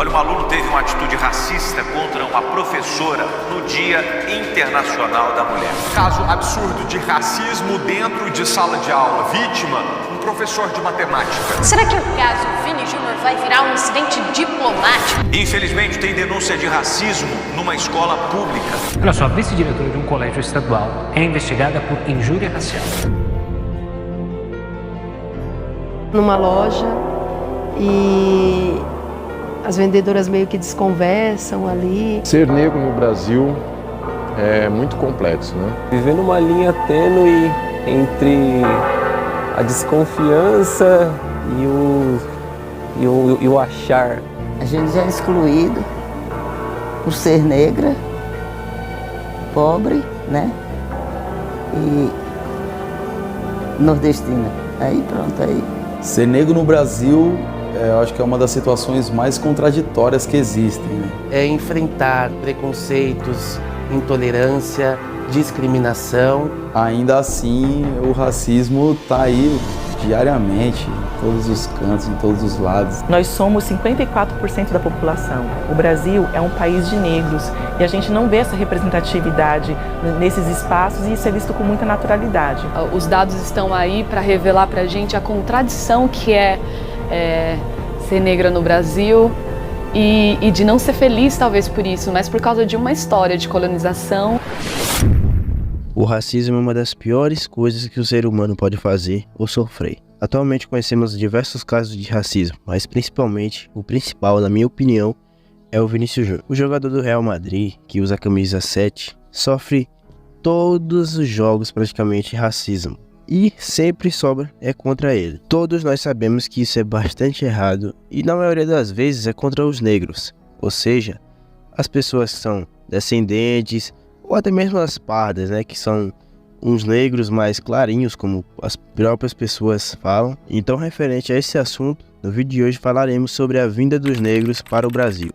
Olha, um aluno teve uma atitude racista contra uma professora no Dia Internacional da Mulher. Caso absurdo de racismo dentro de sala de aula. Vítima, um professor de matemática. Será que o caso Vini Júnior vai virar um incidente diplomático? Infelizmente, tem denúncia de racismo numa escola pública. Olha só, a vice-diretora de um colégio estadual é investigada por injúria racial. Numa loja e as vendedoras meio que desconversam ali. Ser negro no Brasil é muito complexo, né? Vivendo uma linha tênue entre a desconfiança e o achar. A gente já é excluído por ser negra, pobre, né? E nordestina. Aí pronto, aí. Ser negro no Brasil, eu acho que é uma das situações mais contraditórias que existem, né? É enfrentar preconceitos, intolerância, discriminação. Ainda assim, o racismo está aí diariamente, em todos os cantos, em todos os lados. Nós somos 54% da população. O Brasil é um país de negros e a gente não vê essa representatividade nesses espaços e isso é visto com muita naturalidade. Os dados estão aí para revelar para a gente a contradição que é ser negra no Brasil e de não ser feliz talvez por isso, mas por causa de uma história de colonização. O racismo é uma das piores coisas que o ser humano pode fazer ou sofrer. Atualmente conhecemos diversos casos de racismo, mas principalmente, o principal, na minha opinião, é o Vinícius Júnior. O jogador do Real Madrid, que usa a camisa 7, sofre todos os jogos praticamente racismo. E sempre sobra é contra ele. Todos nós sabemos que isso é bastante errado e na maioria das vezes é contra os negros. Ou seja, as pessoas que são descendentes ou até mesmo as pardas, né, que são uns negros mais clarinhos, como as próprias pessoas falam. Então, referente a esse assunto, no vídeo de hoje falaremos sobre a vinda dos negros para o Brasil.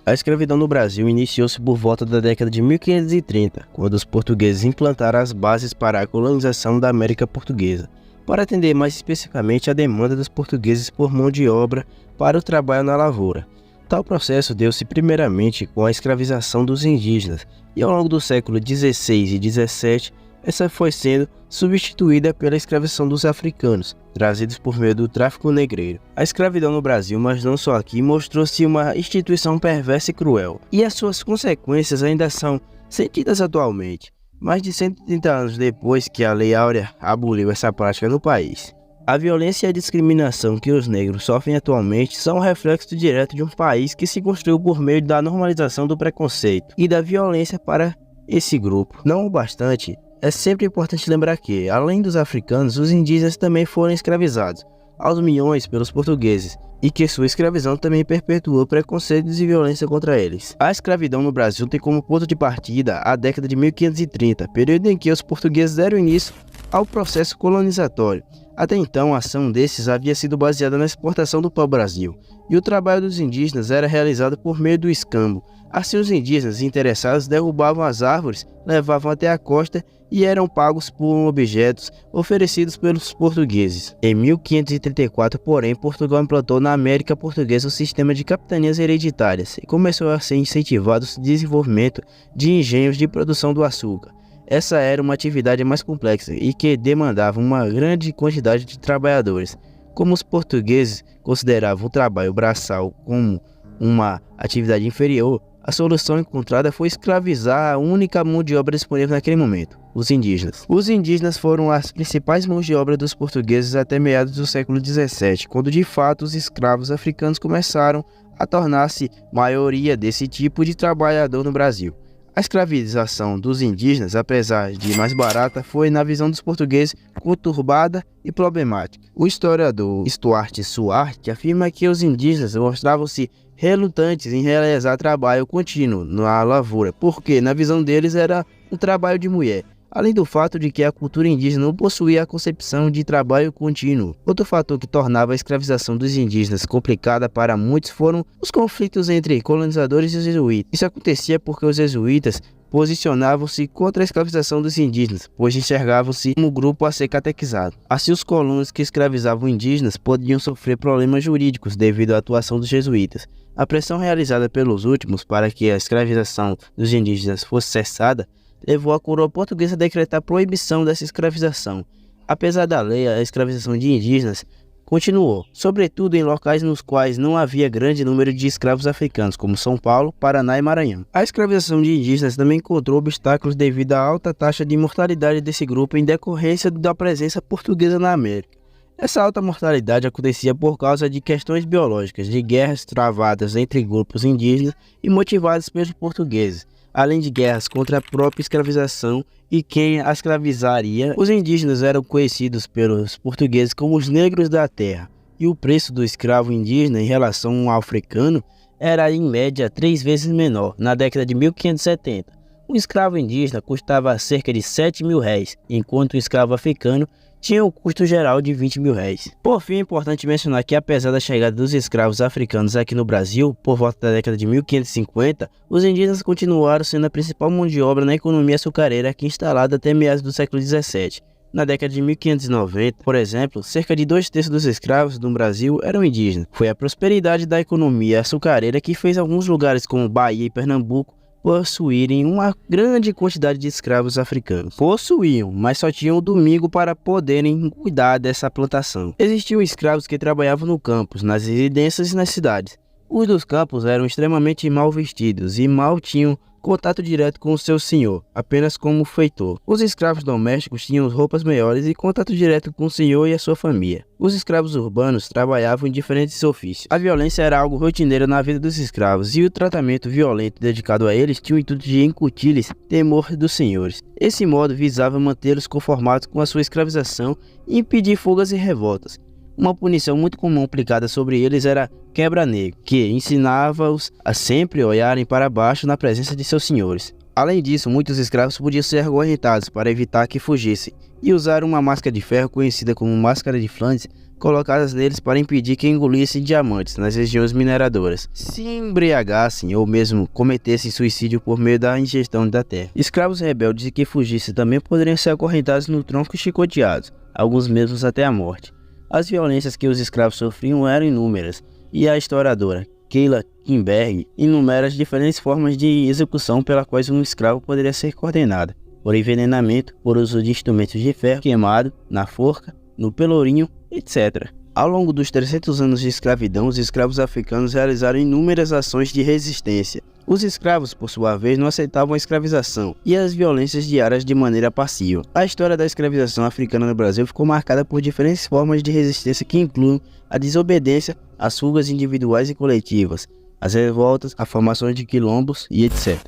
A escravidão no Brasil iniciou-se por volta da década de 1530, quando os portugueses implantaram as bases para a colonização da América Portuguesa, para atender mais especificamente a demanda dos portugueses por mão de obra para o trabalho na lavoura. Tal processo deu-se primeiramente com a escravização dos indígenas, e ao longo do século XVI e XVII, essa foi sendo substituída pela escravização dos africanos, trazidos por meio do tráfico negreiro. A escravidão no Brasil, mas não só aqui, mostrou-se uma instituição perversa e cruel, e as suas consequências ainda são sentidas atualmente, mais de 130 anos depois que a Lei Áurea aboliu essa prática no país. A violência e a discriminação que os negros sofrem atualmente são um reflexo direto de um país que se construiu por meio da normalização do preconceito e da violência para esse grupo. Não o bastante, é sempre importante lembrar que, além dos africanos, os indígenas também foram escravizados, aos milhões pelos portugueses, e que sua escravidão também perpetuou preconceitos e violência contra eles. A escravidão no Brasil tem como ponto de partida a década de 1530, período em que os portugueses deram início ao processo colonizatório. Até então, a ação desses havia sido baseada na exportação do pau-brasil, e o trabalho dos indígenas era realizado por meio do escambo. Assim, os indígenas interessados derrubavam as árvores, levavam até a costa e eram pagos por objetos oferecidos pelos portugueses. Em 1534, porém, Portugal implantou na América Portuguesa o sistema de capitanias hereditárias e começou a ser incentivado o desenvolvimento de engenhos de produção do açúcar. Essa era uma atividade mais complexa e que demandava uma grande quantidade de trabalhadores. Como os portugueses consideravam o trabalho braçal como uma atividade inferior, a solução encontrada foi escravizar a única mão de obra disponível naquele momento, os indígenas. Os indígenas foram as principais mãos de obra dos portugueses até meados do século XVII, quando de fato os escravos africanos começaram a tornar-se maioria desse tipo de trabalhador no Brasil. A escravização dos indígenas, apesar de mais barata, foi, na visão dos portugueses, conturbada e problemática. O historiador Stuart Suart afirma que os indígenas mostravam-se relutantes em realizar trabalho contínuo na lavoura, porque, na visão deles, era um trabalho de mulher, além do fato de que a cultura indígena não possuía a concepção de trabalho contínuo. Outro fator que tornava a escravização dos indígenas complicada para muitos foram os conflitos entre colonizadores e os jesuítas. Isso acontecia porque os jesuítas posicionavam-se contra a escravização dos indígenas, pois enxergavam-se como grupo a ser catequizado. Assim, os colonos que escravizavam indígenas podiam sofrer problemas jurídicos devido à atuação dos jesuítas. A pressão realizada pelos últimos para que a escravização dos indígenas fosse cessada levou a coroa portuguesa a decretar a proibição dessa escravização. Apesar da lei, a escravização de indígenas continuou, sobretudo em locais nos quais não havia grande número de escravos africanos, como São Paulo, Paraná e Maranhão. A escravização de indígenas também encontrou obstáculos devido à alta taxa de mortalidade desse grupo em decorrência da presença portuguesa na América. Essa alta mortalidade acontecia por causa de questões biológicas, de guerras travadas entre grupos indígenas e motivadas pelos portugueses, além de guerras contra a própria escravização e quem a escravizaria. Os indígenas eram conhecidos pelos portugueses como os negros da terra, e o preço do escravo indígena em relação ao africano era em média 3 vezes menor. Na década de 1570, um escravo indígena custava cerca de 7 mil réis, enquanto o escravo africano tinha um custo geral de 20 mil réis. Por fim, é importante mencionar que apesar da chegada dos escravos africanos aqui no Brasil, por volta da década de 1550, os indígenas continuaram sendo a principal mão de obra na economia açucareira aqui instalada até meados do século XVII. Na década de 1590, por exemplo, cerca de 2/3 dos escravos no Brasil eram indígenas. Foi a prosperidade da economia açucareira que fez alguns lugares como Bahia e Pernambuco possuírem uma grande quantidade de escravos africanos. Possuíam, mas só tinham o domingo para poderem cuidar dessa plantação. Existiam escravos que trabalhavam no campos, nas residências e nas cidades. Os dos campos eram extremamente mal vestidos e mal tinham contato direto com o seu senhor, apenas como feitor. Os escravos domésticos tinham roupas melhores e contato direto com o senhor e a sua família. Os escravos urbanos trabalhavam em diferentes ofícios. A violência era algo rotineiro na vida dos escravos e o tratamento violento dedicado a eles tinha o intuito de incutir-lhes temor dos senhores. Esse modo visava mantê-los conformados com a sua escravização e impedir fugas e revoltas. Uma punição muito comum aplicada sobre eles era quebra-negro, que ensinava-os a sempre olharem para baixo na presença de seus senhores. Além disso, muitos escravos podiam ser acorrentados para evitar que fugissem, e usar uma máscara de ferro conhecida como máscara de Flandres, colocadas neles para impedir que engolissem diamantes nas regiões mineradoras, se embriagassem ou mesmo cometessem suicídio por meio da ingestão da terra. Escravos rebeldes que fugissem também poderiam ser acorrentados no tronco e chicoteados, alguns mesmos até a morte. As violências que os escravos sofriam eram inúmeras, e a historiadora Keila Kimberg enumera as diferentes formas de execução pela quais um escravo poderia ser condenado: por envenenamento, por uso de instrumentos de ferro queimado, na forca, no pelourinho, etc. Ao longo dos 300 anos de escravidão, os escravos africanos realizaram inúmeras ações de resistência. Os escravos, por sua vez, não aceitavam a escravização e as violências diárias de maneira passiva. A história da escravização africana no Brasil ficou marcada por diferentes formas de resistência que incluem a desobediência, as fugas individuais e coletivas, as revoltas, a formação de quilombos e etc.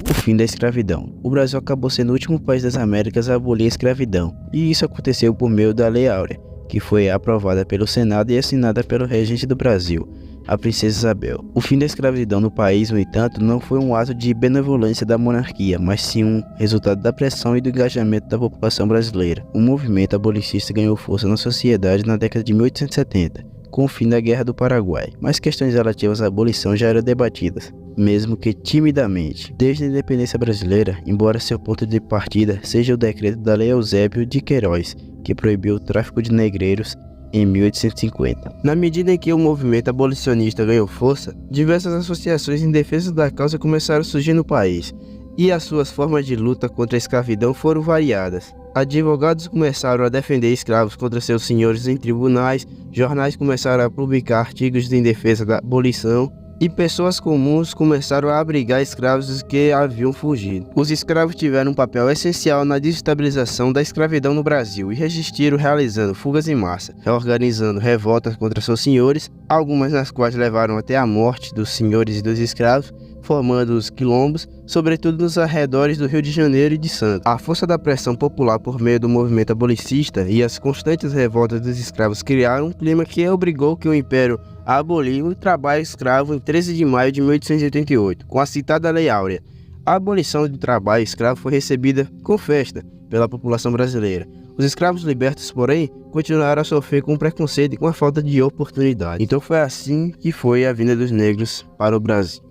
O fim da escravidão. O Brasil acabou sendo o último país das Américas a abolir a escravidão, e isso aconteceu por meio da Lei Áurea, que foi aprovada pelo Senado e assinada pelo regente do Brasil, a princesa Isabel. O fim da escravidão no país, no entanto, não foi um ato de benevolência da monarquia, mas sim um resultado da pressão e do engajamento da população brasileira. O movimento abolicista ganhou força na sociedade na década de 1870, com o fim da Guerra do Paraguai, mas questões relativas à abolição já eram debatidas, mesmo que timidamente, desde a independência brasileira, embora seu ponto de partida seja o decreto da Lei Eusébio de Queiroz, que proibiu o tráfico de negreiros em 1850. Na medida em que o movimento abolicionista ganhou força, diversas associações em defesa da causa começaram a surgir no país, e as suas formas de luta contra a escravidão foram variadas. Advogados começaram a defender escravos contra seus senhores em tribunais, jornais começaram a publicar artigos em defesa da abolição, e pessoas comuns começaram a abrigar escravos que haviam fugido. Os escravos tiveram um papel essencial na desestabilização da escravidão no Brasil e resistiram realizando fugas em massa, reorganizando revoltas contra seus senhores, algumas nas quais levaram até a morte dos senhores e dos escravos, formando os quilombos, sobretudo nos arredores do Rio de Janeiro e de Santos. A força da pressão popular por meio do movimento abolicista e as constantes revoltas dos escravos criaram um clima que obrigou que o Império a abolir o trabalho escravo em 13 de maio de 1888, com a citada Lei Áurea. A abolição do trabalho escravo foi recebida com festa pela população brasileira. Os escravos libertos, porém, continuaram a sofrer com preconceito e com a falta de oportunidade. Então foi assim que foi a vinda dos negros para o Brasil.